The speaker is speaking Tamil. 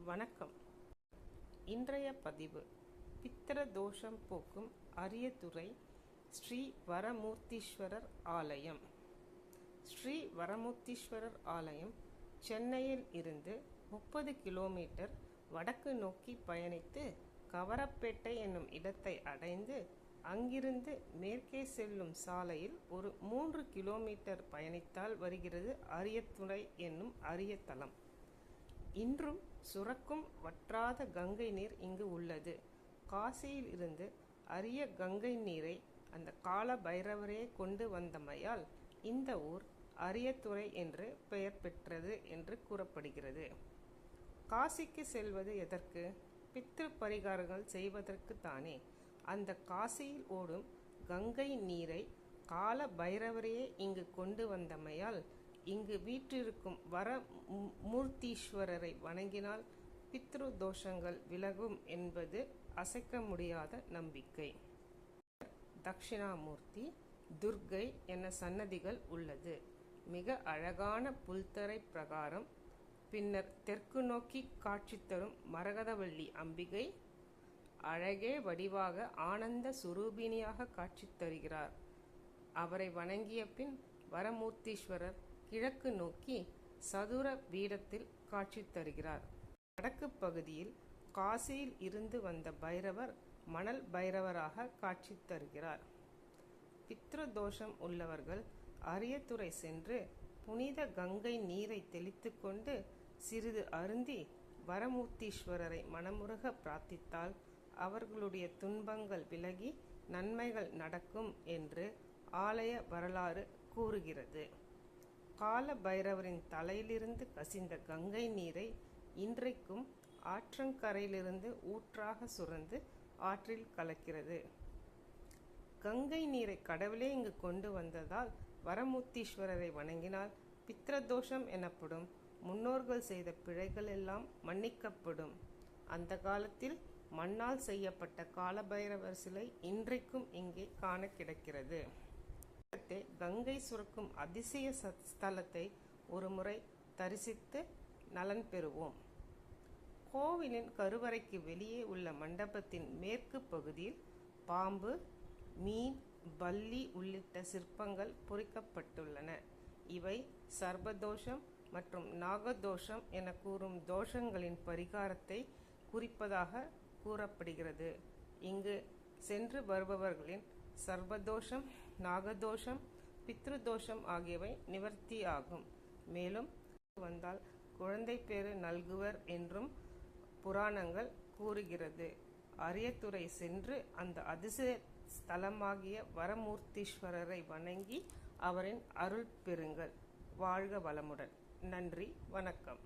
வணக்கம். இன்றைய பதிவு பித்திர தோஷம் போக்கும் அரியதுறை ஸ்ரீ வரமூர்த்தீஸ்வரர் ஆலயம். ஸ்ரீ வரமூர்த்தீஸ்வரர் ஆலயம் சென்னையில் இருந்து 30 கிலோமீட்டர் வடக்கு நோக்கி பயணித்து கவரப்பேட்டை என்னும் இடத்தை அடைந்து அங்கிருந்து மேற்கே செல்லும் சாலையில் ஒரு 3 கிலோமீட்டர் பயணித்தால் வருகிறது அரியதுறை என்னும் அரிய தலம். இன்றும் சுரக்கும் வற்றாத கங்கை நீர் இங்கு உள்ளது. காசியில் இருந்து அரிய கங்கை நீரை அந்த கால பைரவரே கொண்டு வந்தமையால் இந்த ஊர் அரியதுறை என்று பெயர் பெற்றது என்று கூறப்படுகிறது. காசிக்கு செல்வது எதற்கு? பித்ரு பரிகாரங்கள் செய்வதற்கு தானே. அந்த காசியில் ஓடும் கங்கை நீரை கால பைரவரையே இங்கு கொண்டு வந்தமையால் இங்கு வீற்றிருக்கும் வரமூர்த்தீஸ்வரரை வணங்கினால் பித்ரு தோஷங்கள் விலகும் என்பது அசைக்க முடியாத நம்பிக்கை. தட்சிணாமூர்த்தி, துர்க்கை என சன்னதிகள் உள்ளது. மிக அழகான புல்தரை பிரகாரம். பின்னர் தெற்கு நோக்கி காட்சி தரும் மரகதவள்ளி அம்பிகை அழகே வடிவாக ஆனந்த சுரூபிணியாக காட்சி தருகிறார். அவரை வணங்கிய பின் வரமூர்த்தீஸ்வரர் கிழக்கு நோக்கி சதுர பீடத்தில் காட்சி தருகிறார். வடக்கு பகுதியில் காசியில் இருந்து வந்த பைரவர் மணல் பைரவராக காட்சி தருகிறார். பித்ரு தோஷம் உள்ளவர்கள் அரியதுறை சென்று புனித கங்கை நீரை தெளித்து கொண்டு சிறிது அருந்தி வரமூர்த்தீஸ்வரரை மனமுருக பிரார்த்தித்தால் அவர்களுடைய துன்பங்கள் விலகி நன்மைகள் நடக்கும் என்று ஆலய வரலாறு கூறுகிறது. கால பைரவரின் தலையிலிருந்து கசிந்த கங்கை நீரை இன்றைக்கும் ஆற்றங்கரையிலிருந்து ஊற்றாக சுரந்து ஆற்றில் கலக்கிறது. கங்கை நீரை கடவுளே இங்கு கொண்டு வந்ததால் வரமூர்த்தீஸ்வரரை வணங்கினால் பித்ரதோஷம் எனப்படும் முன்னோர்கள் செய்த பிழைகள் எல்லாம் மன்னிக்கப்படும். அந்த காலத்தில் மண்ணால் செய்யப்பட்ட காலபைரவர் சிலை இன்றைக்கும் இங்கே காண கிடைக்கிறது. கங்கை சுரக்கும் அதிசய ஸ்தலத்தை ஒரு முறை தரிசித்து நலன் பெறுவோம். கோவிலின் கருவறைக்கு வெளியே உள்ள மண்டபத்தின் மேற்கு பகுதியில் பாம்பு, மீன், பல்லி உள்ளிட்ட சிற்பங்கள் பொறிக்கப்பட்டுள்ளன. இவை சர்பதோஷம் மற்றும் நாகதோஷம் என கூறும் தோஷங்களின் பரிகாரத்தை குறிப்பதாக கூறப்படுகிறது. இங்கு சென்று வருபவர்களின் சர்பதோஷம், நாகதோஷம், பித்ருதோஷம் ஆகியவை நிவர்த்தியாகும். மேலும் வந்தால் குழந்தை பேறு நல்குவர் என்றும் புராணங்கள் கூறுகிறது. அரியதுறை சென்று அந்த அதிசய ஸ்தலமாகிய வரமூர்த்தீஸ்வரரை வணங்கி அவரின் அருள் பெறுங்கள். வாழ்க வளமுடன். நன்றி, வணக்கம்.